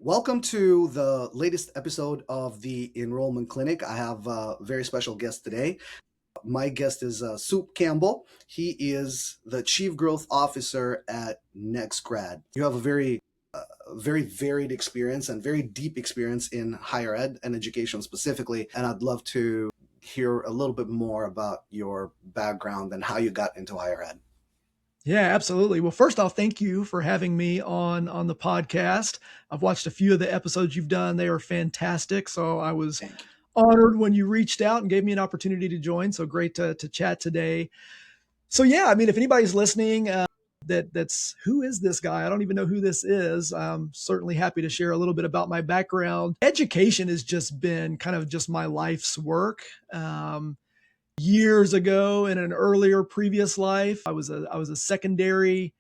Welcome to the latest episode of the Enrollment Clinic. I have a very special guest today. My guest is Campbell. He is the Chief Growth Officer at NextGrad. You have a very varied experience and very deep experience in higher ed and education specifically, and I'd love to hear a little bit more about your background and how you got into higher ed. Yeah, absolutely. Well, first off, thank you for having me on the podcast. I've watched a few of the episodes you've done. They are fantastic. So I was Thank you. honored when you reached out and gave me an opportunity to join. So great to chat today. So yeah, I mean, if anybody's listening, that's who is this guy? I don't even know who this is. I'm certainly happy to share a little bit about my background. Education has just been kind of just my life's work. Years ago in an earlier previous life, I was a secondary,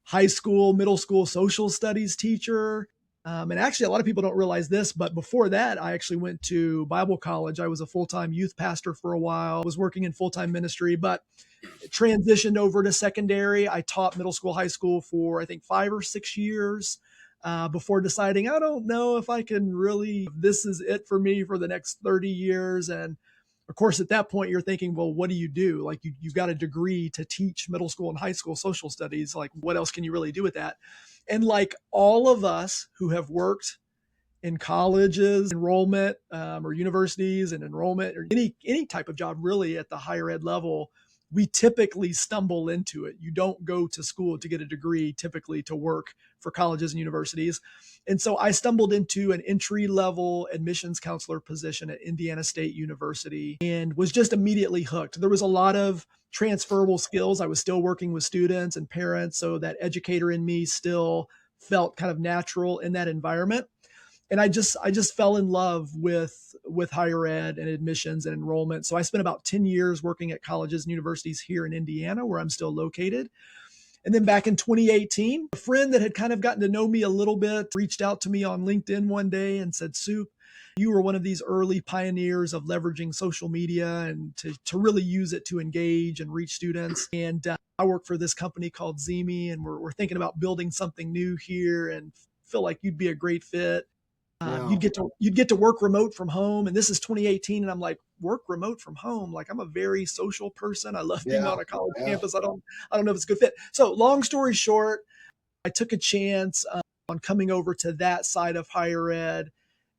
high school, middle school social studies teacher. And actually, a lot of people don't realize this, but before that, I actually went to Bible college. I was a full-time youth pastor for a while, was working in full-time ministry, but transitioned over to secondary. I taught middle school, high school for, I think, 5 or 6 years before deciding, I don't know if I can really, this is it for me for the next 30 years. And of course, at that point, you're thinking, well, what do you do? Like you've got a degree to teach middle school and high school social studies. Like what else can you really do with that? And like all of us who have worked in colleges, enrollment, or universities and enrollment, or any type of job really at the higher ed level, we typically stumble into it. You don't go to school to get a degree, typically to work for colleges and universities. And so I stumbled into an entry level admissions counselor position at Indiana State University and was just immediately hooked. There was a lot of transferable skills. I was still working with students and parents, so that educator in me still felt kind of natural in that environment. And I just fell in love with higher ed and admissions and enrollment. So I spent about 10 years working at colleges and universities here in Indiana, where I'm still located. And then back in 2018, a friend that had kind of gotten to know me a little bit reached out to me on LinkedIn one day and said, Soup, you were one of these early pioneers of leveraging social media and to really use it to engage and reach students. And I work for this company called Zemi, and we're thinking about building something new here and feel like you'd be a great fit. Yeah. You'd get to work remote from home. And this is 2018. And I'm like, work remote from home. Like I'm a very social person. I love being on a college campus. I don't know if it's a good fit. So long story short, I took a chance on coming over to that side of higher ed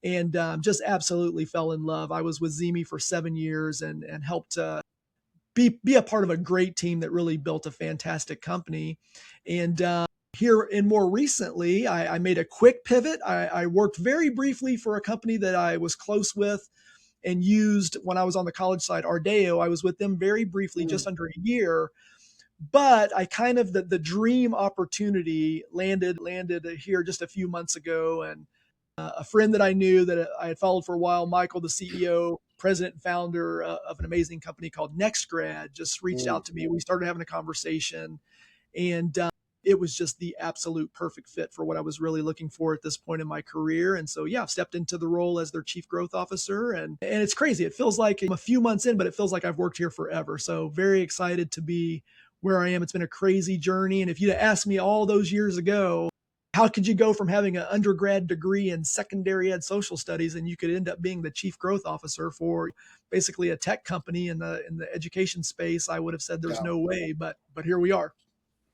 and just absolutely fell in love. I was with Zemi for 7 years and helped be a part of a great team that really built a fantastic company. And here and more recently, I made a quick pivot. I worked very briefly for a company that I was close with and used when I was on the college side, Ardeo. I was with them very briefly, just under a year. But I kind of, the dream opportunity landed here just a few months ago. And a friend that I knew that I had followed for a while, Michael, the CEO, president and founder of an amazing company called NextGrad, just reached out to me. We started having a conversation, and it was just the absolute perfect fit for what I was really looking for at this point in my career. And so, yeah, I've stepped into the role as their chief growth officer. And it's crazy. It feels like I'm a few months in, but it feels like I've worked here forever. So very excited to be where I am. It's been a crazy journey. And if you'd asked me all those years ago, how could you go from having an undergrad degree in secondary ed social studies and you could end up being the chief growth officer for basically a tech company in the education space, I would have said there's no way, but here we are.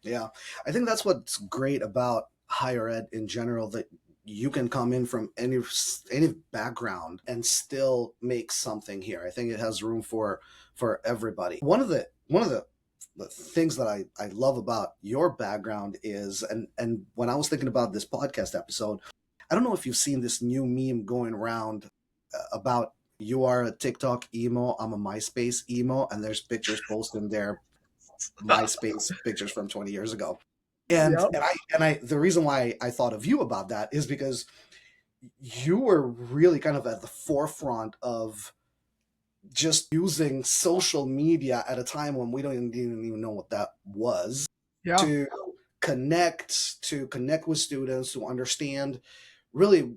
Yeah, I think that's what's great about higher ed in general, that you can come in from any background and still make something here. I think it has room for everybody. One of the things that I love about your background is, and when I was thinking about this podcast episode, I don't know if you've seen this new meme going around about you are a TikTok emo, I'm a MySpace emo, and there's pictures posted there. MySpace pictures from 20 years ago. And the reason why I thought of you about that is because you were really kind of at the forefront of just using social media at a time when we didn't even know what that was, to connect with students, to understand really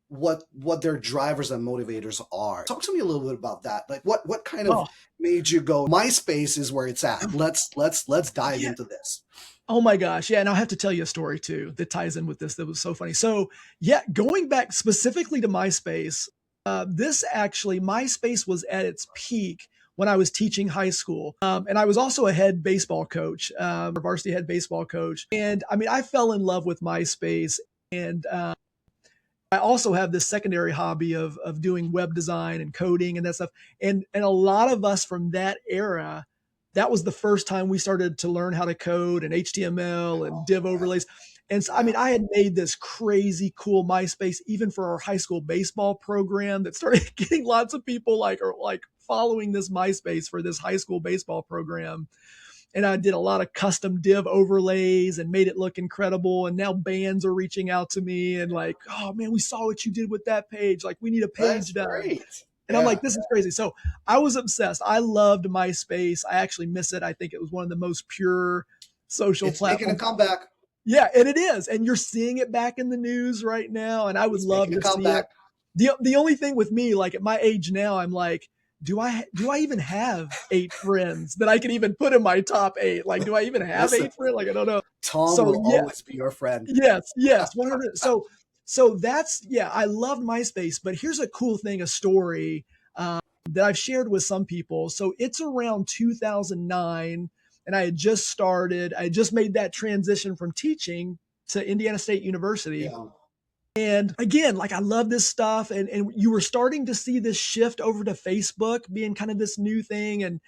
what their drivers and motivators are. Talk to me a little bit about that. Like what kind of made you go, MySpace is where it's at. Let's dive into this. Oh my gosh. Yeah. And I'll have to tell you a story too that ties in with this. That was so funny. So, yeah, going back specifically to MySpace, this actually, MySpace was at its peak when I was teaching high school. And I was also a head baseball coach, a varsity head baseball coach. And I mean, I fell in love with MySpace. And I also have this secondary hobby of doing web design and coding and that stuff. And a lot of us from that era, that was the first time we started to learn how to code and HTML and div Yeah, overlays. And so, I yeah, mean, I had made this crazy cool MySpace even for our high school baseball program that started getting lots of people like following this MySpace for this high school baseball program. And I did a lot of custom div overlays and made it look incredible. And now bands are reaching out to me and like, oh man, we saw what you did with that page. Like, we need a that's page done. great. And I'm like, Yeah, this is crazy. So I was obsessed. I loved MySpace. I actually miss it. I think it was one of the most pure social it's making a platforms. comeback. Yeah, and it is. And you're seeing it back in the news right now. And I would It's love making a to see it. comeback. The only thing with me, like at my age now, I'm like, do I even have 8 friends that I can even put in my top 8? Like, do I even have Listen, 8 friends? Like, I don't know. Tom So will yeah, always be your friend. yes, 100. So that's yeah. I loved MySpace, but here's a cool thing, a story that I've shared with some people. So it's around 2009, and I had just started. I had just made that transition from teaching to Indiana State University. Yeah, And again, like I love this stuff. And you were starting to see this shift over to Facebook being kind of this new thing. And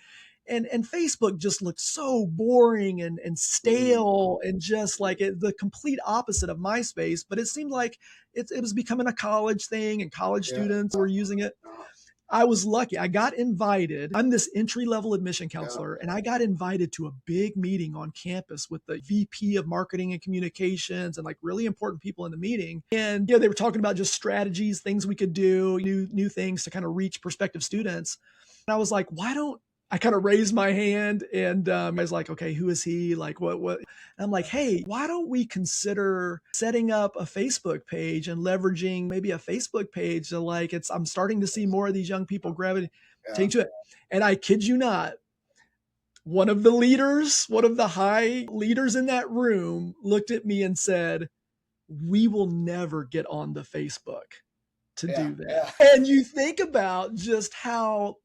Facebook just looked so boring and mhm, stale and just like the complete opposite of MySpace. But it seemed like it was becoming a college thing and college yeah, students were using it. yeah, I was lucky. I got invited. I'm this entry level admission yeah, counselor, and I got invited to a big meeting on campus with the VP of marketing and communications and like really important people in the meeting. And they were talking about just strategies, things we could do, new things to kind of reach prospective students. And I was like, why don't I kind of raised my hand and I was like, okay, who is he? Like, what? And I'm like, hey, why don't we consider setting up a Facebook page and leveraging maybe a Facebook page to like, I'm starting to see more of these young people gravitating yeah, to it. And I kid you not, one of the leaders, one of the high leaders in that room looked at me and said, we will never get on the Facebook to yeah, do that. yeah, And you think about just how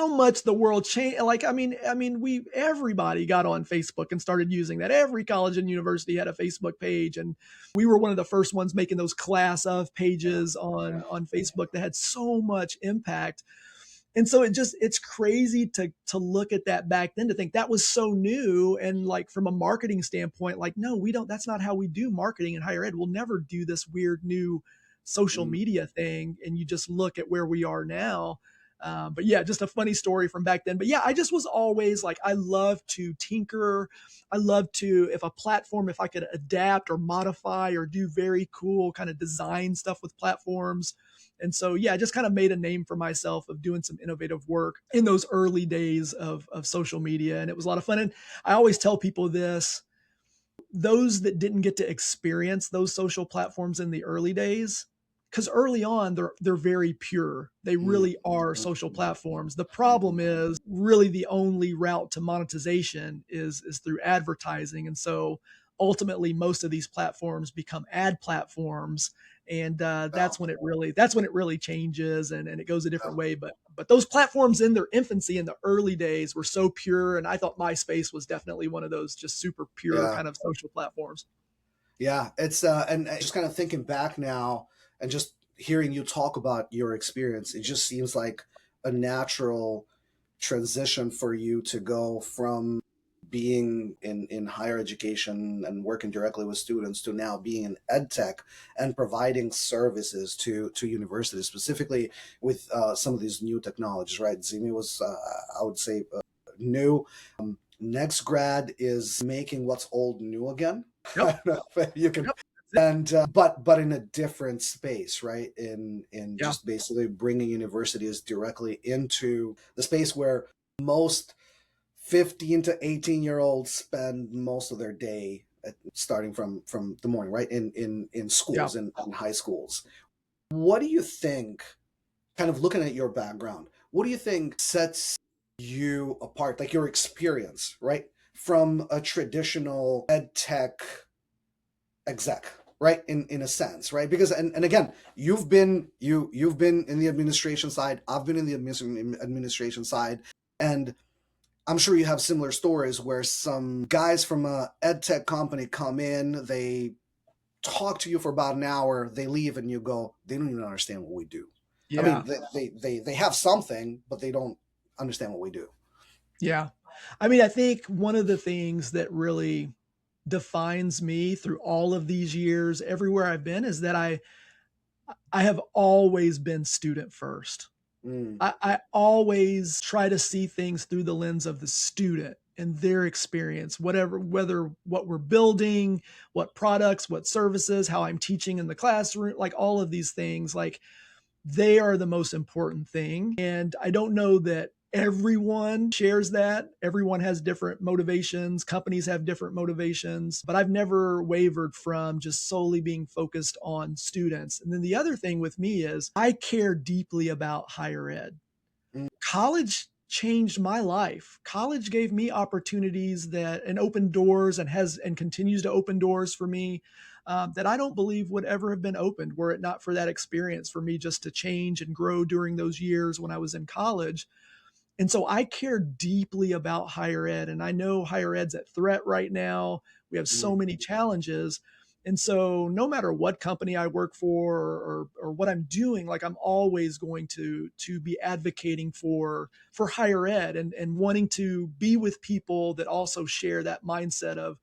much the world changed. Like, I mean, we everybody got on Facebook and started using that. Every college and university had a Facebook page, and we were one of the first ones making those class of pages yeah, on Facebook that had so much impact. And so it's crazy to look at that back then to think that was so new and like from a marketing standpoint, like no, we don't. That's not how we do marketing in higher ed. We'll never do this weird new social mm, media thing. And you just look at where we are now. But yeah, just a funny story from back then. But yeah, I just was always like, I love to tinker. I love to, if a platform, if I could adapt or modify or do very cool kind of design stuff with platforms. And so, yeah, I just kind of made a name for myself of doing some innovative work in those early days of social media. And it was a lot of fun. And I always tell people this, those that didn't get to experience those social platforms in the early days, because early on they're very pure. They mm, really are mm, social mm, platforms. The problem is really the only route to monetization is through advertising. And so ultimately most of these platforms become ad platforms. And yeah, that's when it really changes and it goes a yeah, different way. But those platforms in their infancy in the early days were so pure, and I thought MySpace was definitely one of those just super pure yeah. kind of social platforms. Yeah, it's and just kind of thinking back now and just hearing you talk about your experience, it just seems like a natural transition for you to go from being in higher education and working directly with students to now being in ed tech and providing services to universities, specifically with some of these new technologies, right? Zimi was, I would say, new. NextGrad is making what's old new again. Yep. I don't know if you can, Yep. That's it. and but in a different space, right? In Yeah. just basically bringing universities directly into the space where most 15 to 18-year olds spend most of their day starting from the morning, right? In Yeah. schools, in high schools. What do you think, kind of looking at your background, what do you think sets you apart, like your experience, right? from a traditional ed tech exec, right? In a sense, right? Because and again, you've been in the administration side, I've been in the administration side, and I'm sure you have similar stories where some guys from a ed tech company come in, they talk to you for about an hour, they leave, and you go, they don't even understand what we do. I Yeah. mean, they have something, but they don't understand what we do. Yeah. I mean, I think one of the things that really defines me through all of these years, everywhere I've been, is that I have always been student first. Mm, I always try to see things through the lens of the student and their experience, whatever, whether what we're building, what products, what services, how I'm teaching in the classroom, like all of these things, like they are the most important thing. And I don't know that everyone shares that. Everyone has different motivations. Companies have different motivations, but I've never wavered from just solely being focused on students. And then the other thing with me is I care deeply about higher ed. mm, College changed my life. College gave me opportunities that and opened doors and has and continues to open doors for me that I don't believe would ever have been opened were it not for that experience for me just to change and grow during those years when I was in college. And so I care deeply about higher ed, and I know higher ed's at threat right now. We have so mm, many challenges. And so no matter what company I work for or what I'm doing, like I'm always going to be advocating for higher ed and wanting to be with people that also share that mindset of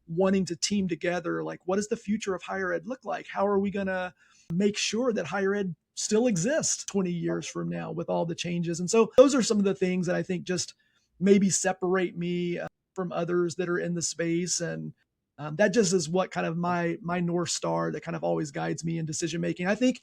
wanting to team together. Like, what does the future of higher ed look like? How are we going to make sure that higher ed still exists 20 years from now with all the changes? And so those are some of the things that I think just maybe separate me from others that are in the space. And that just is what kind of my North Star that kind of always guides me in decision making. I think,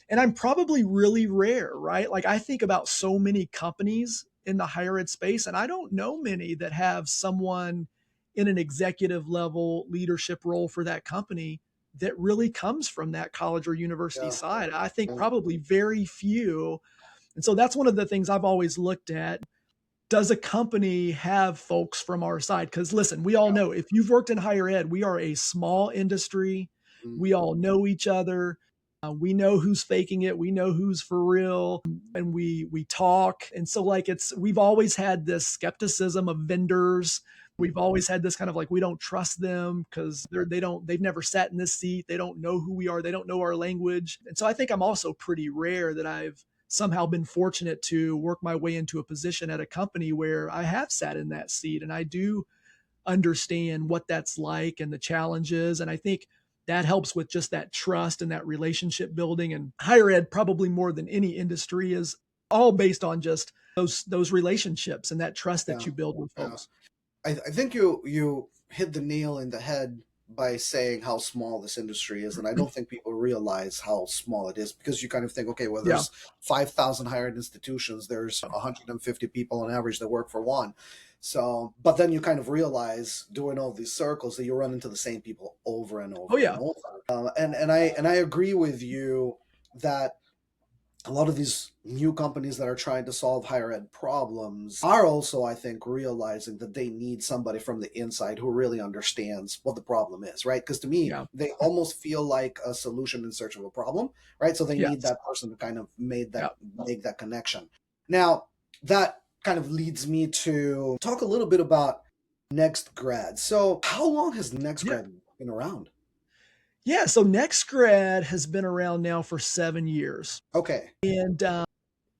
and I'm probably really rare, right? Like I think about so many companies in the higher ed space, and I don't know many that have someone in an executive level leadership role for that company that really comes from that college or university yeah, side. I think yeah, probably very few. And so that's one of the things I've always looked at. Does a company have folks from our side? Because listen, we all yeah. know if you've worked in higher ed, we are a small industry. Mm, We all know each other. We know who's faking it. We know who's for real, and we talk. And so, like, we've always had this skepticism of vendors. We've always had this kind of like we don't trust them because they've never sat in this seat. They don't know who we are. They don't know our language. And so, I think I'm also pretty rare that I've somehow been fortunate to work my way into a position at a company where I have sat in that seat and I do understand what that's like and the challenges. And I think that helps with just that trust and that relationship building. And higher ed, probably more than any industry, is all based on just those relationships and that trust that yeah, you build with yeah. folks. I think you hit the nail in the head by saying how small this industry is, and I don't think people realize how small it is because you kind of think, okay, well, Yeah. there's 5,000 higher ed institutions, there's 150 people on average that work for one. So, but then you kind of realize doing all these circles that you run into the same people over and Oh over and yeah. over. And I agree with you that a lot of these new companies that are trying to solve higher ed problems are also, I think, realizing that they need somebody from the inside who really understands what the problem is, right? Because to me, Yeah. they almost feel like a solution in search of a problem, right? So they need Yes. that person to kind of Yeah. make that connection. Now, that kind of leads me to talk a little bit about NextGrad. So, how long has Yeah. NextGrad been around? Yeah. So NextGrad has been around now for 7 years. Okay. And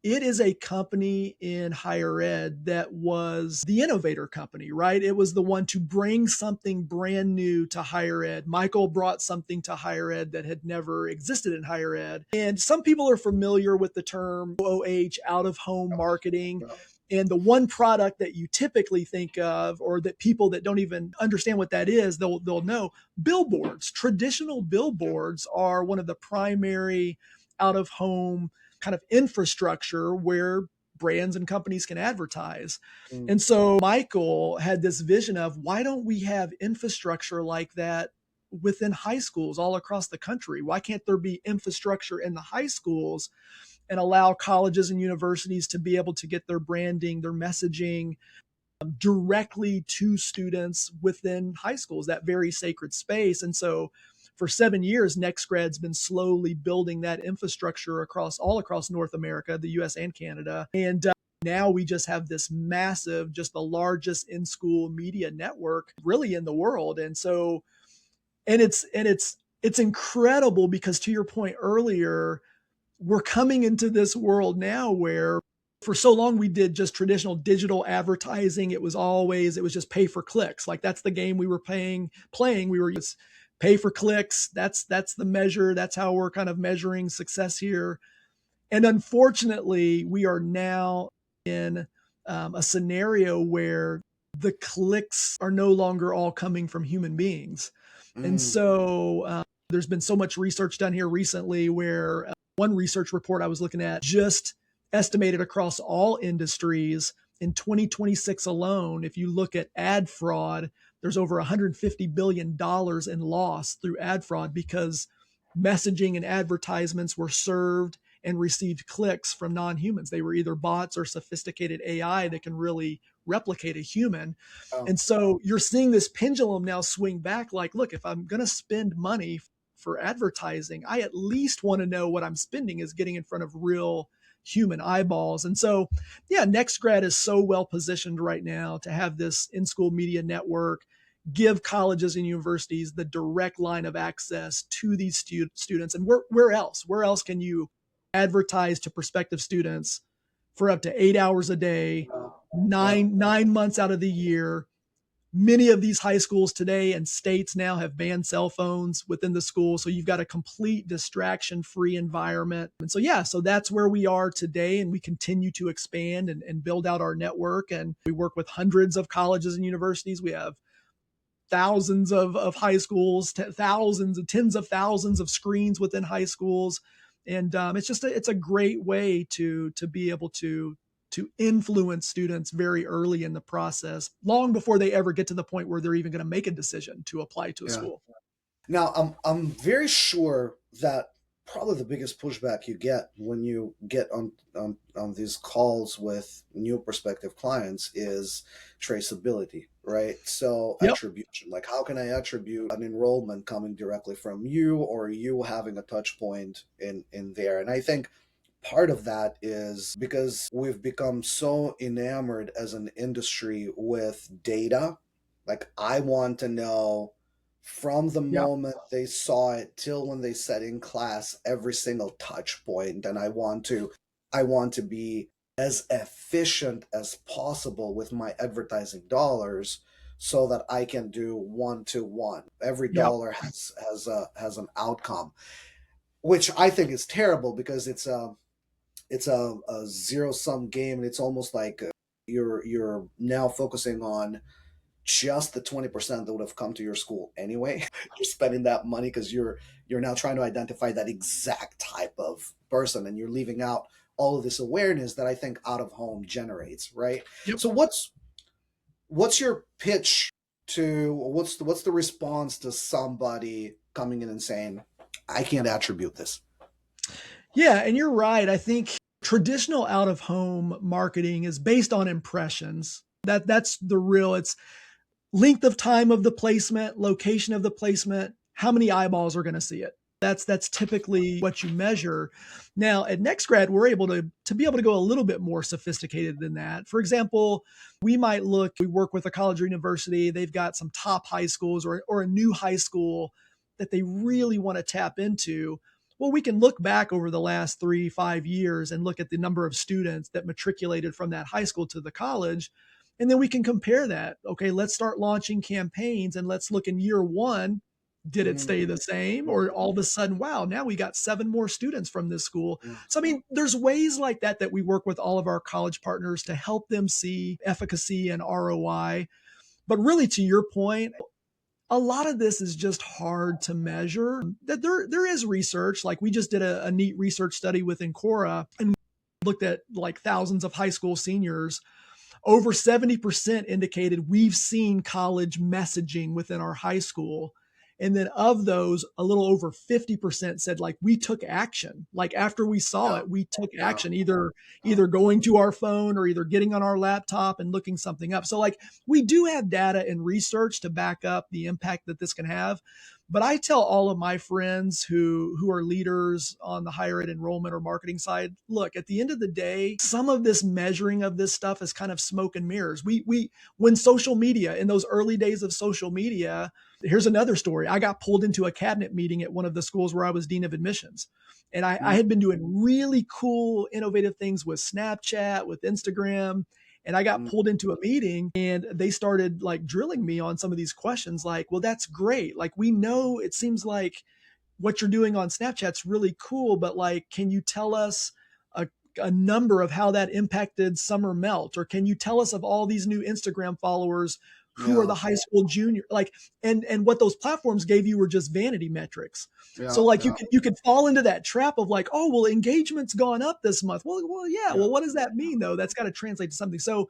it is a company in higher ed that was the innovator company, right? It was the one to bring something brand new to higher ed. Michael brought something to higher ed that had never existed in higher ed. And some people are familiar with the term OH, out of home marketing. Yeah. And the one product that you typically think of, or that people that don't even understand what that is, they'll know billboards. Traditional billboards are one of the primary out of home kind of infrastructure where brands and companies can advertise. Mm, And so Michael had this vision of why don't we have infrastructure like that within high schools all across the country? Why can't there be infrastructure in the high schools and allow colleges and universities to be able to get their branding, their messaging directly to students within high schools, that very sacred space. And so for 7 years, NextGrad's been slowly building that infrastructure all across North America, the US and Canada. And now we just have this massive, just the largest in-school media network really in the world. And so, it's incredible because, to your point earlier, we're coming into this world now where for so long we did just traditional digital advertising. It was just pay for clicks. Like that's the game we were playing. We were just pay for clicks. That's the measure. That's how we're kind of measuring success here. And unfortunately, we are now in a scenario where the clicks are no longer all coming from human beings. And so there's been so much research done here recently where one research report I was looking at just estimated across all industries in 2026 alone, if you look at ad fraud, there's over $150 billion in loss through ad fraud because messaging and advertisements were served and received clicks from non-humans. They were either bots or sophisticated AI that can really replicate a human. Oh, And so you're seeing this pendulum now swing back like, look, if I'm going to spend money for advertising, I at least want to know what I'm spending is getting in front of real human eyeballs. And so, yeah, NextGrad is so well positioned right now to have this in-school media network, give colleges and universities the direct line of access to these students. And where else? Where else can you advertise to prospective students for up to 8 hours a day, nine months out of the year? Many of these high schools today and states now have banned cell phones within the school. So you've got a complete distraction-free environment. And so, yeah, so that's where we are today. And we continue to expand and build out our network. And we work with hundreds of colleges and universities. We have thousands of high schools, thousands and tens of thousands of screens within high schools. And it's a great way to be able to influence students very early in the process, long before they ever get to the point where they're even going to make a decision to apply to a school. Now, I'm very sure that probably the biggest pushback you get when you get on these calls with new prospective clients is traceability, right? So Yep. attribution, like how can I attribute an enrollment coming directly from you or you having a touch point in there? And I think part of that is because we've become so enamored as an industry with data. Like I want to know from the Yep. moment they saw it till when they sat in class every single touch point, and I want to be as efficient as possible with my advertising dollars so that I can do one to one. Every Yep. dollar has an outcome, which I think is terrible because it's a zero sum game, and it's almost like you're now focusing on just the 20% that would have come to your school anyway. You're spending that money because you're now trying to identify that exact type of person, and you're leaving out all of this awareness that I think out of home generates, right? Yep. So what's your pitch to what's the response to somebody coming in and saying, I can't attribute this? Yeah. And you're right. I think traditional out of home marketing is based on impressions. That's the real, it's length of time of the placement, location of the placement, how many eyeballs are going to see it. That's typically what you measure. Now at NextGrad, we're able to be able to go a little bit more sophisticated than that. For example, we work with a college or university, they've got some top high schools or a new high school that they really want to tap into. Well, we can look back over the last 3-5 years and look at the number of students that matriculated from that high school to the college. And then we can compare that. Okay, let's start launching campaigns and let's look in year one. Did it stay the same? Or all of a sudden, wow, now we got 7 more students from this school. So, I mean, there's ways like that we work with all of our college partners to help them see efficacy and ROI. But really, to your point, a lot of this is just hard to measure. That there is research. Like we just did a neat research study with Encora and looked at like thousands of high school seniors. Over 70% indicated we've seen college messaging within our high school. And then of those, a little over 50% said like we took action. Like after we saw Yeah. it, we took Yeah. action, either going to our phone or either getting on our laptop and looking something up. So like we do have data and research to back up the impact that this can have. But I tell all of my friends who are leaders on the higher ed enrollment or marketing side, look, at the end of the day, some of this measuring of this stuff is kind of smoke and mirrors. We when social media, in those early days of social media, here's another story. I got pulled into a cabinet meeting at one of the schools where I was dean of admissions. And I had been doing really cool, innovative things with Snapchat, with Instagram. And I got Mm. pulled into a meeting and they started like drilling me on some of these questions like, well, that's great. Like, we know it seems like what you're doing on Snapchat's really cool, but like, can you tell us a number of how that impacted summer melt? Or can you tell us of all these new Instagram followers who are Yeah. the high school junior, like, and what those platforms gave you were just vanity metrics. Yeah. So like Yeah. you could fall into that trap of like, oh, well, engagement's gone up this month. Well, yeah. Yeah. Well, what does that mean though? That's got to translate to something. So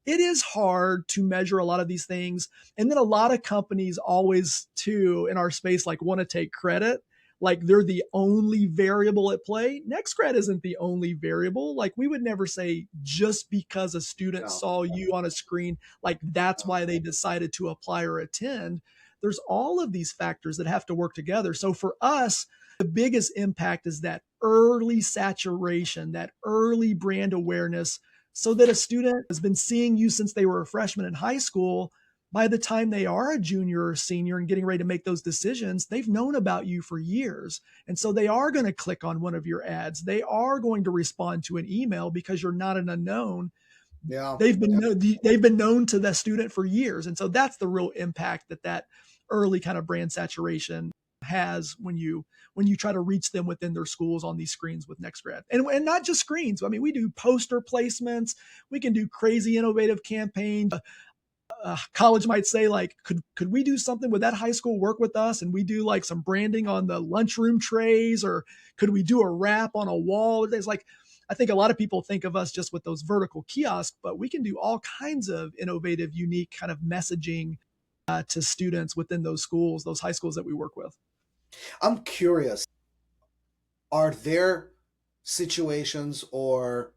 it is hard to measure a lot of these things. And then a lot of companies always too in our space like want to take credit. Like they're the only variable at play. NextGrad isn't the only variable. Like we would never say just because a student Yeah. saw you on a screen, like that's why they decided to apply or attend. There's all of these factors that have to work together. So for us, the biggest impact is that early saturation, that early brand awareness, so that a student has been seeing you since they were a freshman in high school. By the time they are a junior or senior and getting ready to make those decisions, they've known about you for years. And so they are going to click on one of your ads. They are going to respond to an email because you're not an unknown. Yeah. They've been known to the student for years. And so that's the real impact that early kind of brand saturation has when you try to reach them within their schools on these screens with NextGrad. And not just screens. I mean, we do poster placements. We can do crazy innovative campaigns. College might say like, could we do something? Would that high school work with us? And we do like some branding on the lunchroom trays, or could we do a wrap on a wall? It's like, I think a lot of people think of us just with those vertical kiosks, but we can do all kinds of innovative, unique kind of messaging to students within those schools, those high schools that we work with. I'm curious, are there situations, or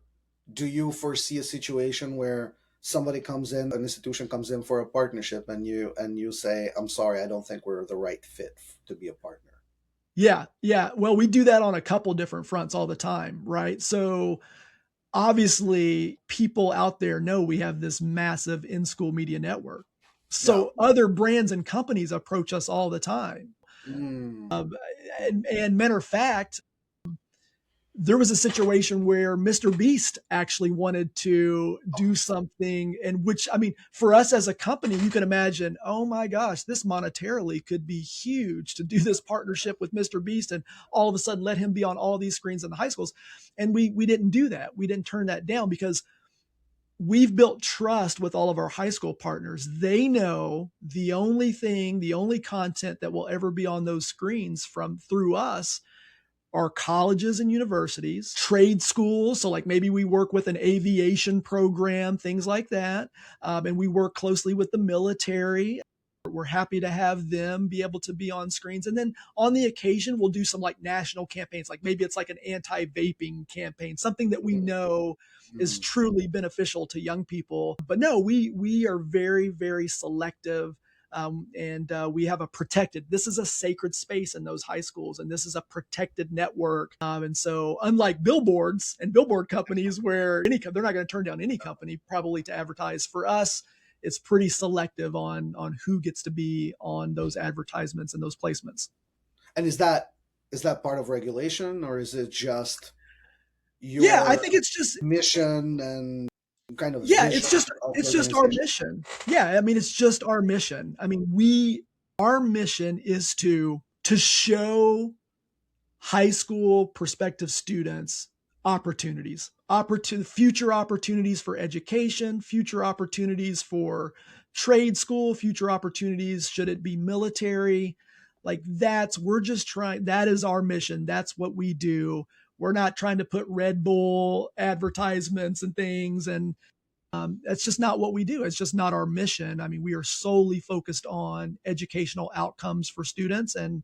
do you foresee a situation where somebody comes in, an institution comes in for a partnership, and you say, I'm sorry, I don't think we're the right fit to be a partner? Yeah, yeah. Well, we do that on a couple different fronts all the time, right? So obviously, people out there know we have this massive in-school media network. Yeah. So other brands and companies approach us all the time. Mm. And matter of fact, there was a situation where Mr. Beast actually wanted to do something, and which, I mean, for us as a company, you can imagine, oh my gosh, this monetarily could be huge to do this partnership with Mr. Beast and all of a sudden let him be on all these screens in the high schools. And we didn't do that. We didn't turn that down because we've built trust with all of our high school partners. They know the only content that will ever be on those screens through us are colleges and universities, trade schools. So like maybe we work with an aviation program, things like that. And we work closely with the military. We're happy to have them be able to be on screens. And then on the occasion, we'll do some like national campaigns, like maybe it's like an anti-vaping campaign, something that we know is Mm. truly beneficial to young people. But no, we are very, very selective. And we have this is a sacred space in those high schools, and this is a protected network. And so unlike billboards and billboard companies where they're not going to turn down any company probably to advertise, for us, it's pretty selective on who gets to be on those advertisements and those placements. And is that part of regulation, or is it just Yeah, I your think it's just mission and kind of yeah, vision of the it's just our organization? mission. Yeah, I mean it's just our mission. I mean, our mission is to show high school prospective students future opportunities for education, future opportunities for trade school, future opportunities should it be military. Like that is our mission. That's what we do. We're not trying to put Red Bull advertisements and things and That's just not what we do. It's just not our mission. I mean, we are solely focused on educational outcomes for students and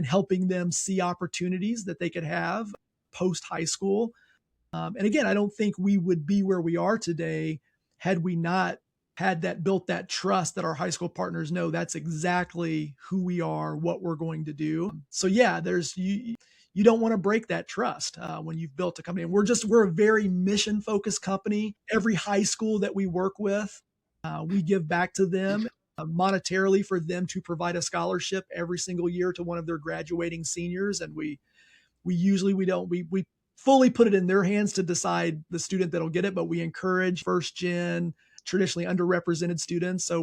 helping them see opportunities that they could have post high school. And again, I don't think we would be where we are today had we not had that built that trust that our high school partners know that's exactly who we are, what we're going to do. So yeah, there's you don't want to break that trust when you've built a company. And we're a very mission focused company. Every high school that we work with, we give back to them monetarily for them to provide a scholarship every single year to one of their graduating seniors. And we usually we fully put it in their hands to decide the student that'll get it, but we encourage first gen, traditionally underrepresented students. So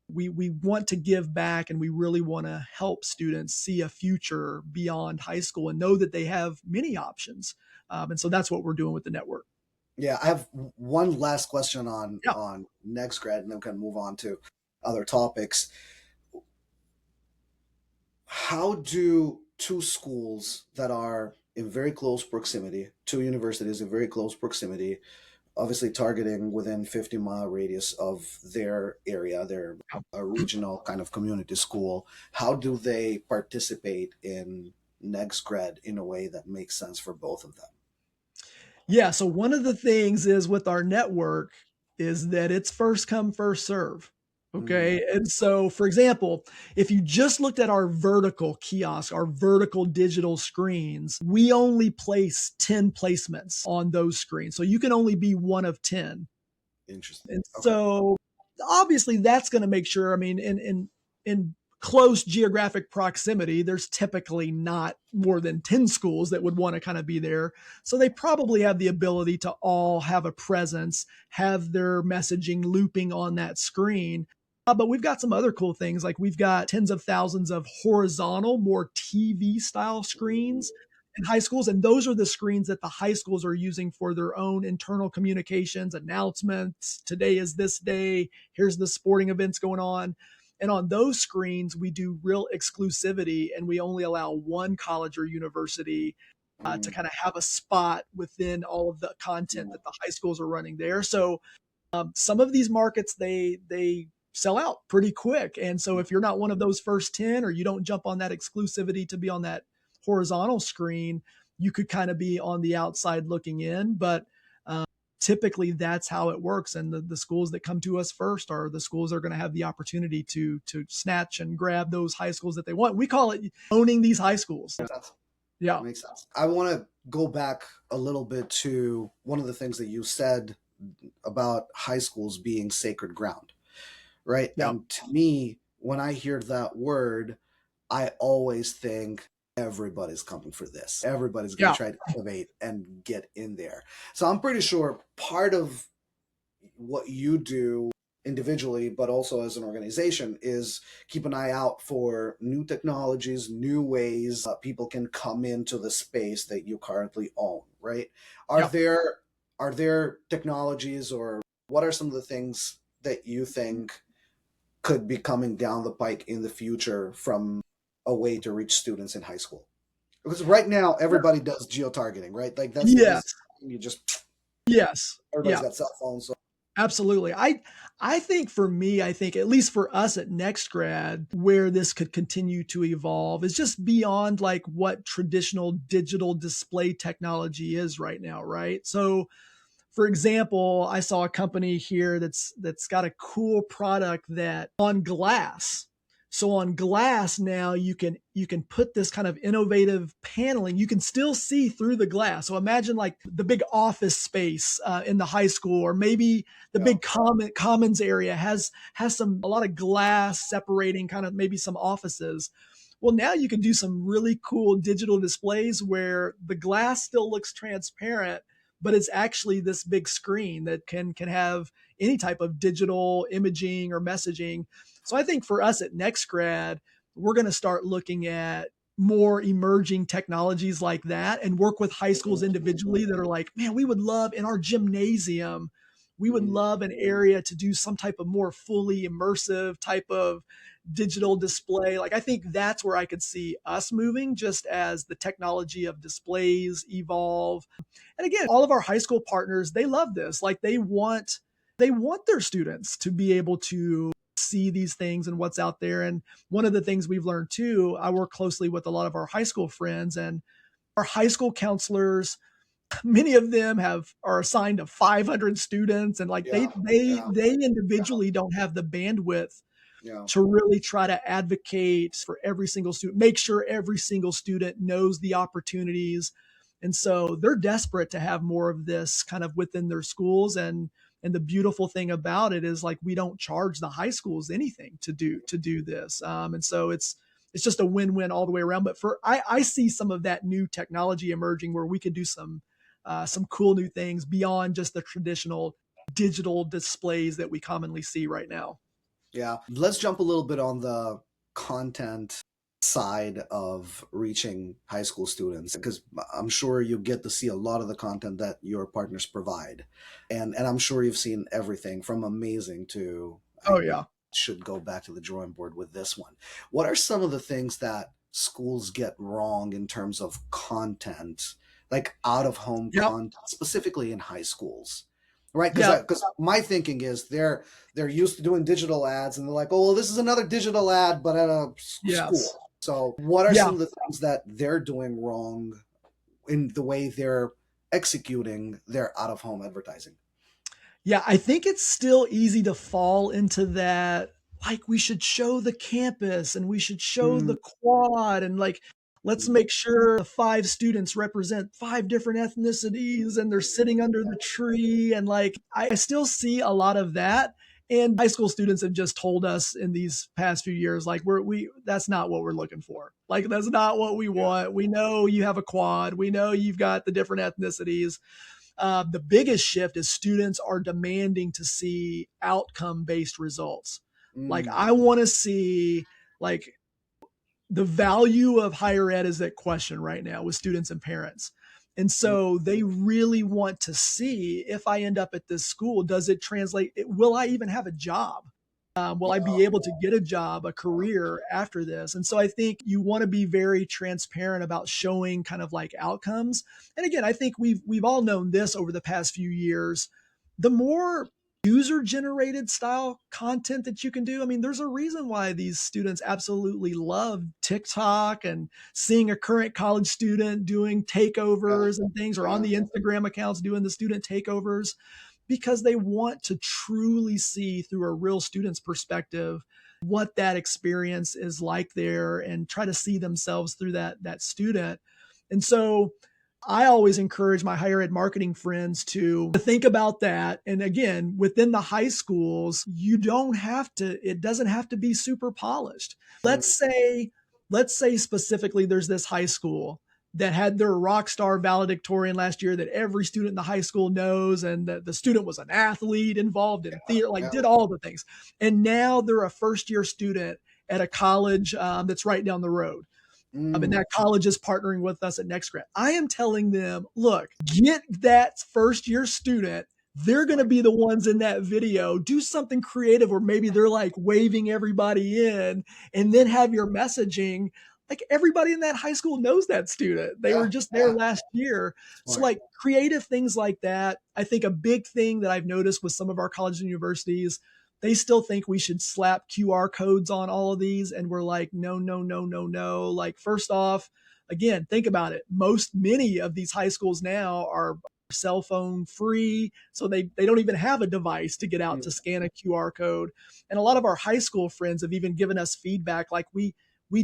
we want to give back, and we really want to help students see a future beyond high school and know that they have many options. And so that's what we're doing with the network. Yeah, I have one last question Yeah. on NextGrad, and then we can move on to other topics. How do two schools that are in very close proximity, two universities in very close proximity, obviously targeting within 50-mile radius of their area, their a regional kind of community school, how do they participate in NextGrad in a way that makes sense for both of them? Yeah. So one of the things is with our network is that it's first come, first serve. Mm, Okay. And so, for example, if you just looked at our vertical kiosk, our vertical digital screens, we only place 10 placements on those screens. So you can only be one of 10. interesting. And Okay. so obviously that's going to make sure, I mean, in close geographic proximity, there's typically not more than 10 schools that would want to kind of be there. So they probably have the ability to all have a presence, have their messaging looping on that screen. But we've got some other cool things. Like we've got tens of thousands of horizontal, more TV style screens in high schools. And those are the screens that the high schools are using for their own internal communications, announcements. Today is this day. Here's the sporting events going on. And on those screens, we do real exclusivity, and we only allow one college or university to Mm, kind of have a spot within all of the content that the high schools are running there. So some of these markets they sell out pretty quick, and so if you're not one of those first 10 or you don't jump on that exclusivity to be on that horizontal screen, you could kind of be on the outside looking in. But typically that's how it works, and the schools that come to us first are the schools that are going to have the opportunity to snatch and grab those high schools that they want. We call it owning these high schools. makes sense. Yeah. Makes sense. I want to go back a little bit to one of the things that you said about high schools being sacred ground, right? Yeah. And to me, when I hear that word, I always think everybody's coming for this. Everybody's going Yeah. to try to innovate and get in there. So I'm pretty sure part of what you do individually, but also as an organization, is keep an eye out for new technologies, new ways people can come into the space that you currently own, right? Are Yeah. there are there technologies, or what are some of the things that you think could be coming down the pike in the future from a way to reach students in high school? Because right now everybody does geo-targeting, right? Like that's the Yes. easy thing. You just Yes. everybody's Yeah. got cell phones. So Absolutely. I think for me, I think at least for us at NextGrad, where this could continue to evolve is just beyond like what traditional digital display technology is right now, right? So for example, I saw a company here that's got a cool product that on glass. So on glass now you can put this kind of innovative paneling. You can still see through the glass. So imagine like the big office space in the high school, or maybe the yeah. big commons area has a lot of glass separating kind of maybe some offices. Well, now you can do some really cool digital displays where the glass still looks transparent, but it's actually this big screen that can have any type of digital imaging or messaging. So I think for us at NextGrad, we're going to start looking at more emerging technologies like that and work with high schools individually that are like, man, we would love in our gymnasium, we would Mm, love an area to do some type of more fully immersive type of digital display. Like I think that's where I could see us moving just as the technology of displays evolve. And again, all of our high school partners, they love this. Like they want they want their students to be able to see these things and what's out there. And one of the things we've learned too, I work closely with a lot of our high school friends, and our high school counselors, many of them are assigned to 500 students, and like Yeah, yeah, they yeah, individually don't have the bandwidth yeah. to really try to advocate for every single student, make sure every single student knows the opportunities. And so they're desperate to have more of this kind of within their schools. And the beautiful thing about it is, like, we don't charge the high schools anything to do this. And so it's just a win-win all the way around. But I see some of that new technology emerging where we could do some cool new things beyond just the traditional digital displays that we commonly see right now. Yeah. Let's jump a little bit on the content side of reaching high school students, because I'm sure you get to see a lot of the content that your partners provide. And I'm sure you've seen everything from amazing to Oh we yeah. should go back to the drawing board with this one. What are some of the things that schools get wrong in terms of content, like out of home Yep. content, specifically in high schools? Right? Because Yep. because my thinking is they're used to doing digital ads, and they're like, oh, well, this is another digital ad, but at a school. Yes. So what are some Yeah. of the things that they're doing wrong in the way they're executing their out of home advertising? Yeah, I think it's still easy to fall into that, like, we should show the campus and we should show Mm, the quad, and like, let's mm, make sure the 5 students represent 5 different ethnicities and they're sitting under the tree. And like, I still see a lot of that. And high school students have just told us in these past few years, like, we that's not what we're looking for. Like, that's not what we yeah. want. We know you have a quad. We know you've got the different ethnicities. The biggest shift is students are demanding to see outcome based results. Like, Mm, I want to see, like, the value of higher ed is at question right now with students and parents. And mm, so they really want to see, if I end up at this school, does it translate? Will I even have a job? Will I yeah. be able to get a job, a career after this? And so I think you want to be very transparent about showing kind of like outcomes. And again, I think we've all known this over the past few years. The more user generated style content that you can do. I mean, there's a reason why these students absolutely love TikTok and seeing a current college student doing Yeah. takeovers and things, or on Yeah. the Instagram accounts doing the student takeovers, because they want to truly see through a real student's perspective what that experience is like there, and try to see themselves through that student. And so I always encourage my higher ed marketing friends to think about that. And again, within the high schools, it doesn't have to be super polished. Mm, Let's say specifically there's this high school that had their rock star valedictorian last year that every student in the high school knows, and the student was an athlete involved in theater, like, yeah. did all the things. And now they're a first year student at a college that's right down the road. And Mm, that college is partnering with us at NextGrad. I am telling them, look, get that first year student. They're going to be the ones in that video. Do something creative where maybe they're like waving everybody in, and then have your messaging. Like, everybody in that high school knows that student. They were yeah. just there Yeah. last year. So, Smart. like, creative things like that. I think a big thing that I've noticed with some of our colleges and universities, they still think we should slap QR codes on all of these. And we're like, no, no, no, no, no. Like, first off, again, think about it. Many of these high schools now are cell phone free. So they don't even have a device to get out Mm, to scan a QR code. And a lot of our high school friends have even given us feedback, like, we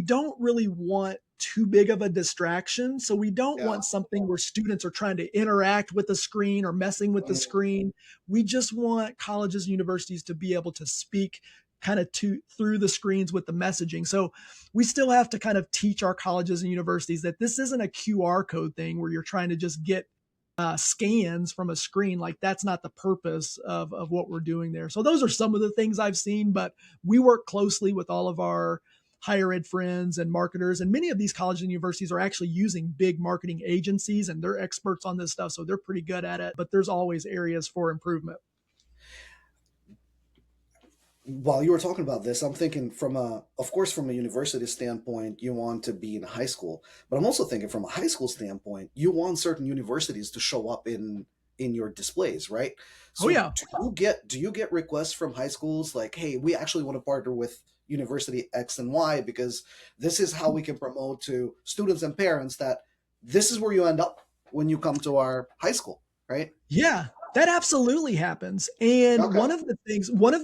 don't really want too big of a distraction. So we don't yeah. want something where students are trying to interact with the screen or messing with the Mm, screen. We just want colleges and universities to be able to speak kind of to through the screens with the messaging. So we still have to kind of teach our colleges and universities that this isn't a QR code thing where you're trying to just get scans from a screen. Like, that's not the purpose of what we're doing there. So those are some of the things I've seen, but we work closely with all of our higher ed friends and marketers. And many of these colleges and universities are actually using big marketing agencies, and they're experts on this stuff. So they're pretty good at it, but there's always areas for improvement. While you were talking about this, I'm thinking of course, from a university standpoint, you want to be in high school, but I'm also thinking from a high school standpoint, you want certain universities to show up in in your displays, right? Oh So yeah. do you get requests from high schools like, hey, we actually want to partner with University X and Y because this is how we can promote to students and parents that this is where you end up when you come to our high school, right? Yeah, that absolutely happens. And Okay. one of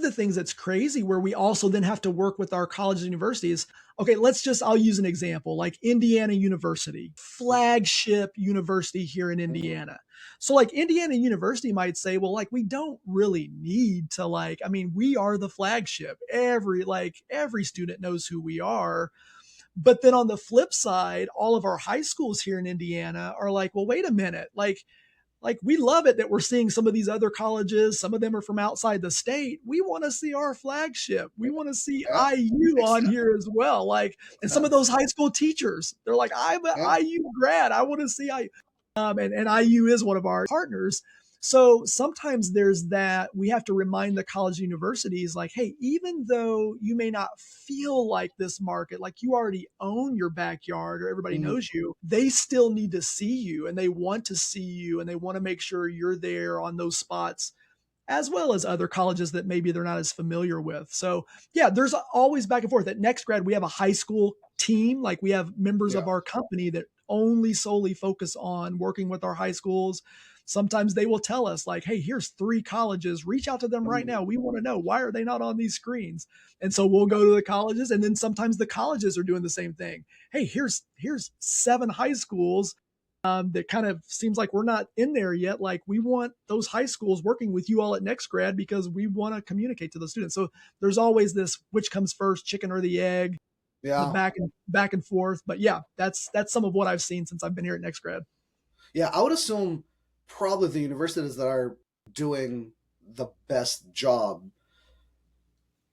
the things that's crazy where we also then have to work with our colleges and universities. Okay, I'll use an example like Indiana University, flagship university here in Mhm. Indiana. So like Indiana University might say, well, like we don't really need to I mean, we are the flagship. Every student knows who we are. But then on the flip side, all of our high schools here in Indiana are like, well, wait a minute. Like we love it that we're seeing some of these other colleges. Some of them are from outside the state. We want to see our flagship. We want to see Yeah, IU makes on here as well. And some of sense. those high school teachers, they're like, I'm an Yeah. IU grad. I want to see IU. And IU is one of our partners. So sometimes there's that we have to remind the college universities like, hey, even though you may not feel like this market, like you already own your backyard or everybody Mhm. knows you, they still need to see you and they want to see you and they want to make sure you're there on those spots as well as other colleges that maybe they're not as familiar with. So, yeah, there's always back and forth. At NextGrad, we have a high school team. Like we have members Yeah. of our company that only solely focus on working with our high schools. Sometimes they will tell us, like, hey, here's 3 colleges. Reach out to them right Mhm. now. We want to know why are they not on these screens? And so we'll go to the colleges, and then sometimes the colleges are doing the same thing. Hey, here's 7 high schools that kind of seems like we're not in there yet. Like we want those high schools working with you all at NextGrad because we want to communicate to the students. So there's always this which comes first, chicken or the egg, the Yeah. back and forth. But yeah, that's some of what I've seen since I've been here at NextGrad. Yeah, I would assume probably the universities that are doing the best job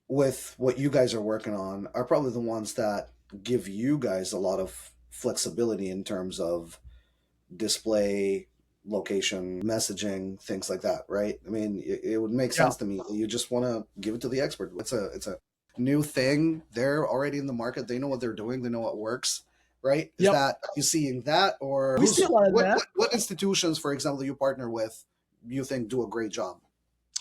with what you guys are working on are probably the ones that give you guys a lot of flexibility in terms of display, location, messaging, things like that, right? I mean, it would make Yeah. sense to me. You just want to give it to the expert. It's a new thing. They're already in the market. They know what they're doing. They know what works, right? Is Yep. that you seeing that, or We see a lot of that. what institutions, for example, you partner with, you think do a great job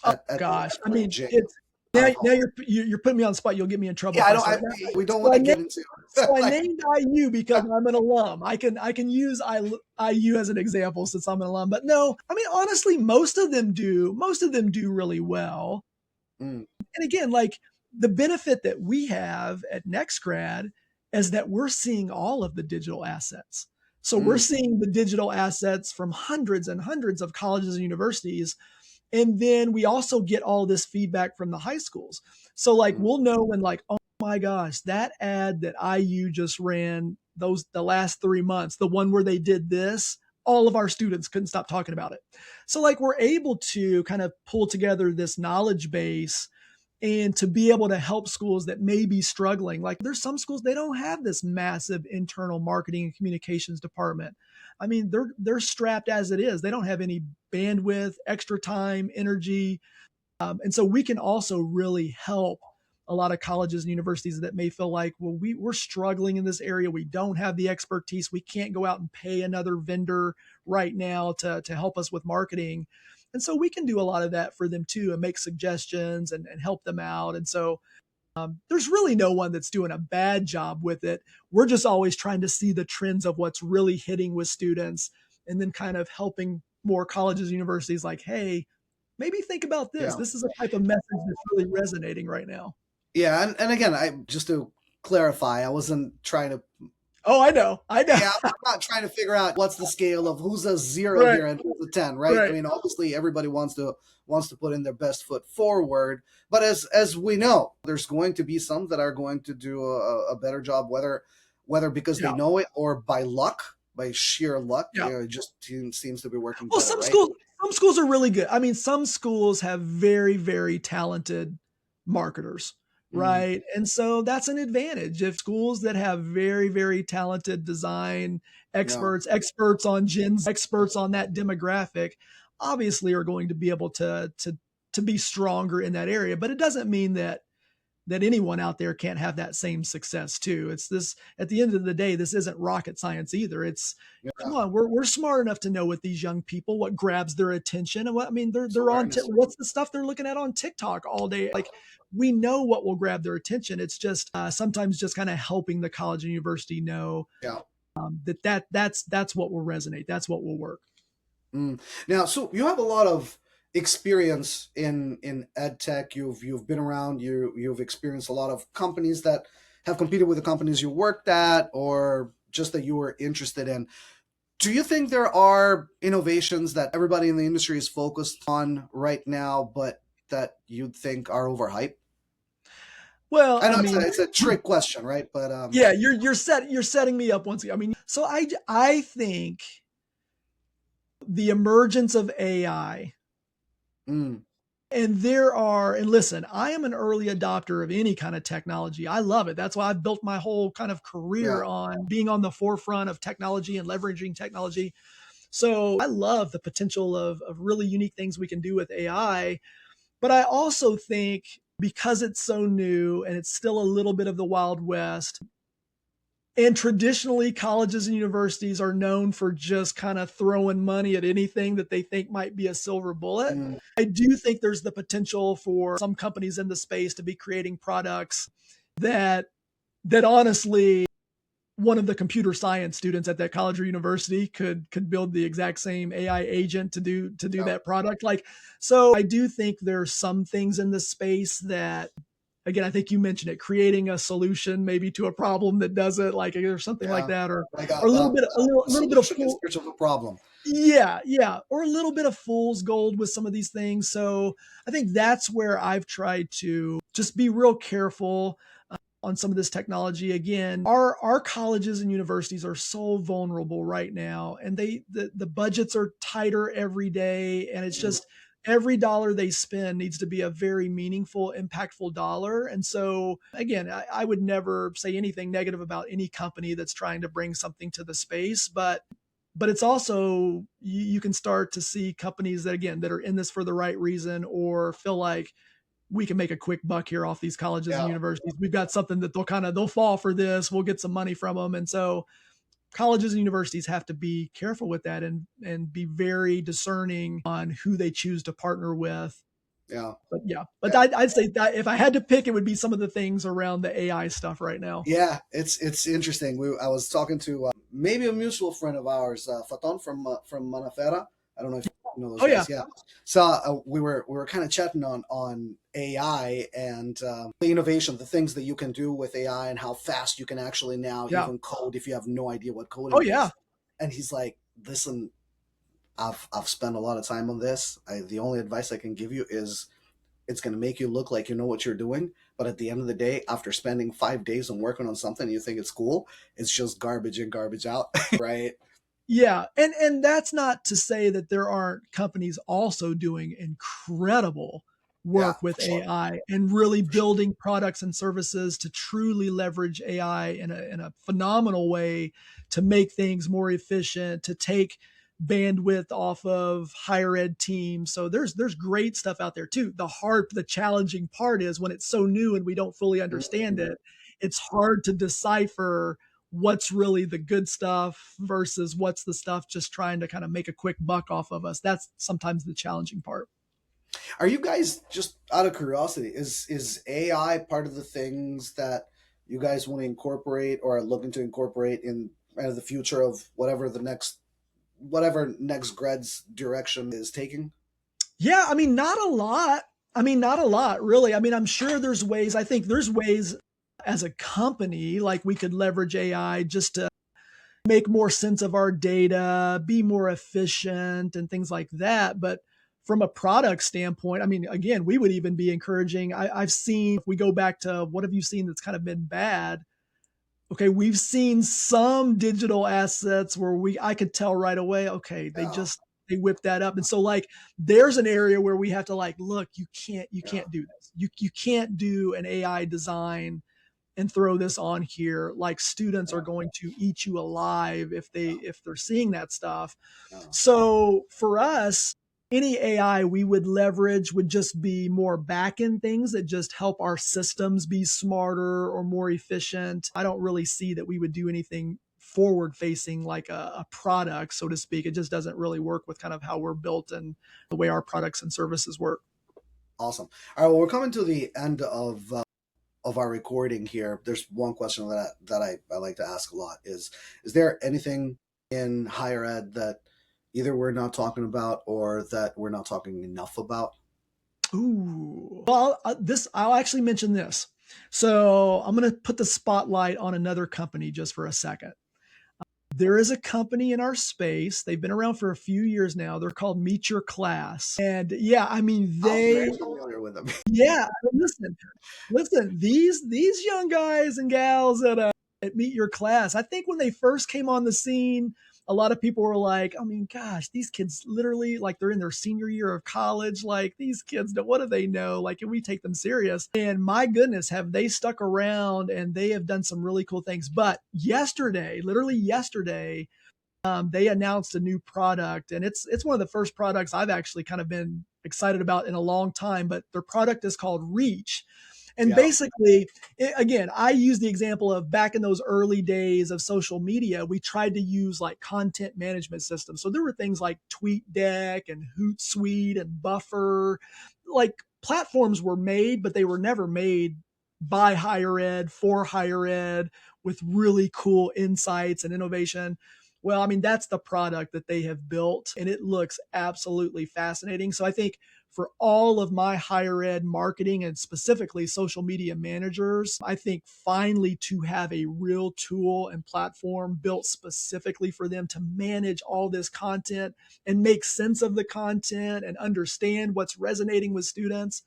Oh at gosh. I mean, leveraging it's out now, of now home? you're putting me on the spot. You'll get me in trouble Yeah, if I I don't. start. We don't So want I to named get into so I like. named IU because I'm an alum. I can use IU as an example since I'm an alum. But no, I mean honestly, most of them do really well. Mm, And again, like the benefit that we have at NextGrad is that we're seeing all of the digital assets. So we're mm, seeing the digital assets from hundreds and hundreds of colleges and universities. And then we also get all this feedback from the high schools. So like mm. we'll know when like, oh my gosh, that ad that IU just ran the last 3 months, the one where they did this, all of our students couldn't stop talking about it. So like we're able to kind of pull together this knowledge base and to be able to help schools that may be struggling. Like there's some schools they don't have this massive internal marketing and communications department. I mean, they're strapped as it is. They don't have any bandwidth, extra time, energy, and so we can also really help a lot of colleges and universities that may feel like, well, we're struggling in this area. We don't have the expertise. We can't go out and pay another vendor right now to help us with marketing. And so we can do a lot of that for them too and make suggestions and help them out. And so there's really no one that's doing a bad job with it. We're just always trying to see the trends of what's really hitting with students and then kind of helping more colleges and universities like, hey, maybe think about this. Yeah. This is a type of message that's really resonating right now. Yeah, and again, I just to clarify, I wasn't trying to. Oh, I know. I know. Yeah, I'm not trying to figure out what's the scale of who's a zero Right. here and who's a 10, right? I Right. mean, obviously everybody wants to put in their best foot forward, but as we know, there's going to be some that are going to do a better job, whether because they Yeah. know it or by luck, by sheer luck, Yeah. it just seems to be working Well, better, right? some schools are really good. I mean, some schools have very, very talented marketers, Mm, right? And so that's an advantage. If schools that have very, very talented design yeah, experts on gens, experts on that demographic, obviously are going to be able to be stronger in that area. But it doesn't mean that that anyone out there can't have that same success too. It's this, at the end of the day, this isn't rocket science either. It's, come Yeah. on, we're smart enough to know what these young people, what grabs their attention, and what, I mean, It's they're on, awareness. what's the stuff they're looking at on TikTok all day? Like, we know what will grab their attention. It's just sometimes just kind of helping the college and university know Yeah. that's what will resonate. That's what will work. Mm. Now, so you have a lot of experience in ed tech. You've been around. You've experienced a lot of companies that have competed with the companies you worked at, or just that you were interested in. Do you think there are innovations that everybody in the industry is focused on right now, but that you'd think are overhyped? Well, I I know mean, it's a trick question, right? But yeah, you're setting me up once again. I mean, so I think the emergence of AI, mm, and there are, and listen, I am an early adopter of any kind of technology. I love it. That's why I've built my whole kind of yeah, career on being on the forefront of technology and leveraging technology. So I love the potential of really unique things we can do with AI. But I also think because it's so new and it's still a little bit of the Wild West, and traditionally, colleges and universities are known for just kind of throwing money at anything that they think might be a silver bullet. mm, I do think there's the potential for some companies in the space to be creating products that honestly, one of the computer science students at that college or university could build the exact same AI agent to do yeah, that product. Like, so I do think there's some things in the space that, again, I think you mentioned it, creating a solution maybe to a problem that doesn't, like, or something like yeah. that, Like or a little bit, a a little bit of solution in full, search of a problem. yeah, yeah, or a little bit of fool's gold with some of these things. So I think that's where I've tried to just be real careful on some of this technology. Again, our colleges and universities are so vulnerable right now, and the budgets are tighter every day, and it's Mm, just every dollar they spend needs to be a very meaningful, impactful dollar. And so again, I would never say anything negative about any company that's trying to bring something to the space, but it's also, you can start to see companies that, again, that are in this for the right reason, or feel like we can make a quick buck here off these colleges and yeah. universities. We've got something that they'll fall for this. We'll get some money from them. And so colleges and universities have to be careful with that, and be very discerning on who they choose to partner with. Yeah. But yeah, but Yeah. I'd say that if I had to pick, it would be some of the things around the AI stuff right now. Yeah, it's interesting. I was talking to maybe a mutual friend of ours, Faton from Manafera. I don't know if you know those Oh yeah. guys. Yeah. So we were kind of chatting on AI and the innovation, the things that you can do with AI, and how fast you can actually now Yeah. even code if you have no idea what Oh coding yeah. is. And he's like, "Listen, I've spent a lot of time on this. The only advice I can give you is it's going to make you look like you know what you're doing. But at the end of the day, after spending 5 days and working on something, you think it's cool. It's just garbage in, garbage out, right? Yeah, and that's not to say that there aren't companies also doing incredible Yeah, work with for sure, AI and really for sure. building products and services to truly leverage AI in a phenomenal way, to make things more efficient, to take bandwidth off of higher ed teams. So there's great stuff out there too. The challenging part is when it's so new and we don't fully understand Mhm. it, it's hard to decipher what's really the good stuff versus what's the stuff just trying to kind of make a quick buck off of us. That's sometimes the challenging part. Are you guys, just out of curiosity, is AI part of the things that you guys want to incorporate or are looking to incorporate in the future of whatever next grad's direction is taking? Yeah, I mean, not a lot. I mean, not a lot, really. I mean, I'm sure there's ways. I think there's ways as a company, like we could leverage AI just to make more sense of our data, be more efficient, and things like that. But from a product standpoint, I mean, again, we would even be encouraging. I've seen, if we go back to what have you seen that's kind of been bad? Okay, we've seen some digital assets where I could tell right away, okay, Yeah, they whipped that up. And so like there's an area where we have to like, look, you yeah, can't do this. You can't do an AI design and throw this on here. Like students are yeah, going to eat you alive if yeah, they're seeing that stuff. yeah. So for us, any AI we would leverage would just be more back end things that just help our systems be smarter or more efficient. I don't really see that we would do anything forward facing like a product, so to speak. It just doesn't really work with kind of how we're built and the way our products and services work. Awesome. All right, well, we're coming to the end of our recording here. There's one question that I like to ask a lot is there anything in higher ed that either we're not talking about or that we're not talking enough about? Ooh. Well, I'll actually mention this. So I'm going to put the spotlight on another company just for a second. There is a company in our space. They've been around for a few years now. They're called Meet Your Class. And yeah, I mean, I'm very familiar with them. yeah, listen, these young guys and gals at Meet Your Class, I think when they first came on the scene, a lot of people were like, I mean, gosh, these kids literally like they're in their senior year of college. Like these kids, what do they know? Like, can we take them serious? And my goodness, have they stuck around and they have done some really cool things. But yesterday, literally yesterday, they announced a new product, and it's one of the first products I've actually kind of been excited about in a long time. But their product is called Reach. And Yeah. basically, again, I use the example of back in those early days of social media, we tried to use like content management systems. So there were things like TweetDeck and Hootsuite and Buffer. Like platforms were made, but they were never made by higher ed for higher ed with really cool insights and innovation. Well, I mean, that's the product that they have built, and it looks absolutely fascinating. So I think for all of my higher ed marketing and specifically social media managers, I think finally to have a real tool and platform built specifically for them to manage all this content and make sense of the content and understand what's resonating with students.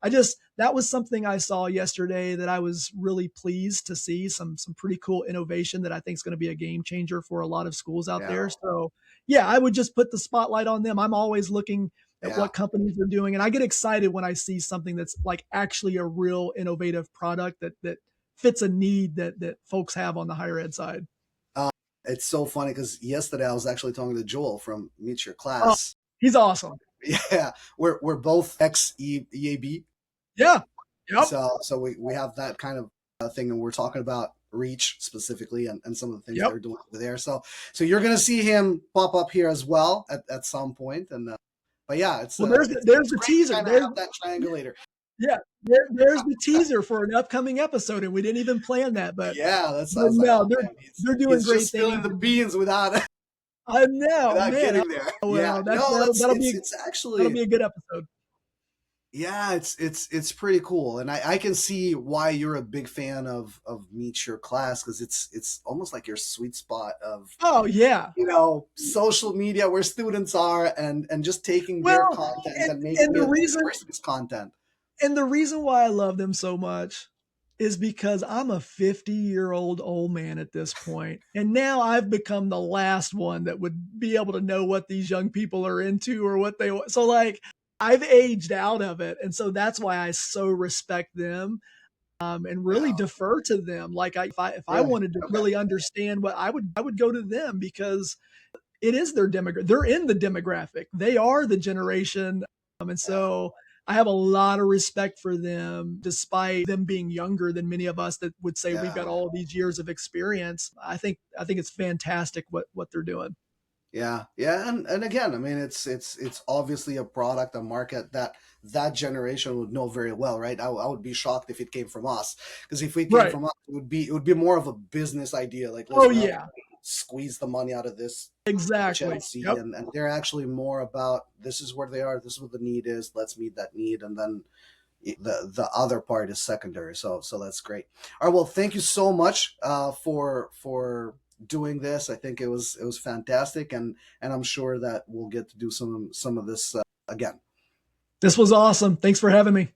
That was something I saw yesterday that I was really pleased to see some pretty cool innovation that I think is going to be a game changer for a lot of schools out Yeah. there. So yeah, I would just put the spotlight on them. I'm always looking at Yeah. what companies are doing, and I get excited when I see something that's like actually a real innovative product that fits a need that folks have on the higher ed side. Uh, it's so funny because yesterday I was actually talking to Joel from Meet Your Oh, Class. he's awesome. Yeah, we're both ex EAB, Yeah. Yep. so we have that kind of thing, and we're talking about Reach specifically and some of the things Yep. they're doing over there. So you're gonna see him pop up here as well at some point, and but yeah, Well, there's it's the great to teaser. kind of have that triangulator. Yeah, there's the teaser for an upcoming episode, and we didn't even plan that, Yeah, that's I but was like, no, oh man, they're doing he's great just spilling things. the beans without I know, without man. getting there. Yeah, Well, no, it's that'll actually be a good episode. yeah, it's pretty cool, and I can see why you're a big fan of Meet Your Class because it's almost like your sweet spot of Oh yeah. social media where students are and just taking their Well, content and, and making and the it reason Christmas content. and the reason why I love them so much is because I'm a 50-year-old old man at this point, and now I've become the last one that would be able to know what these young people are into or what they want. So like I've aged out of it, and so that's why I so respect them, and really Yeah, defer to them. Like if I really. wanted to Okay. really understand what I would go to them because it is their demographic. They're in the demographic. They are the generation, and Yeah, so I have a lot of respect for them, despite them being younger than many of us that would say we've yeah. got all of these years of experience. I think it's fantastic what they're doing. Yeah, yeah, and again, I mean, it's obviously a product, a market that generation would know very well, right? I would be shocked if it came from us, because if it came Right. from us, it would be more of a business idea. Like, Oh listen, how can yeah. we squeeze the money out of this Gen Exactly. Z? Yep. And they're actually more about this is where they are, this is what the need is, let's meet that need, and then the other part is secondary. So that's great. All right, well, thank you so much for doing this. I think it was fantastic, and I'm sure that we'll get to do some of this again. This was awesome. Thanks for having me.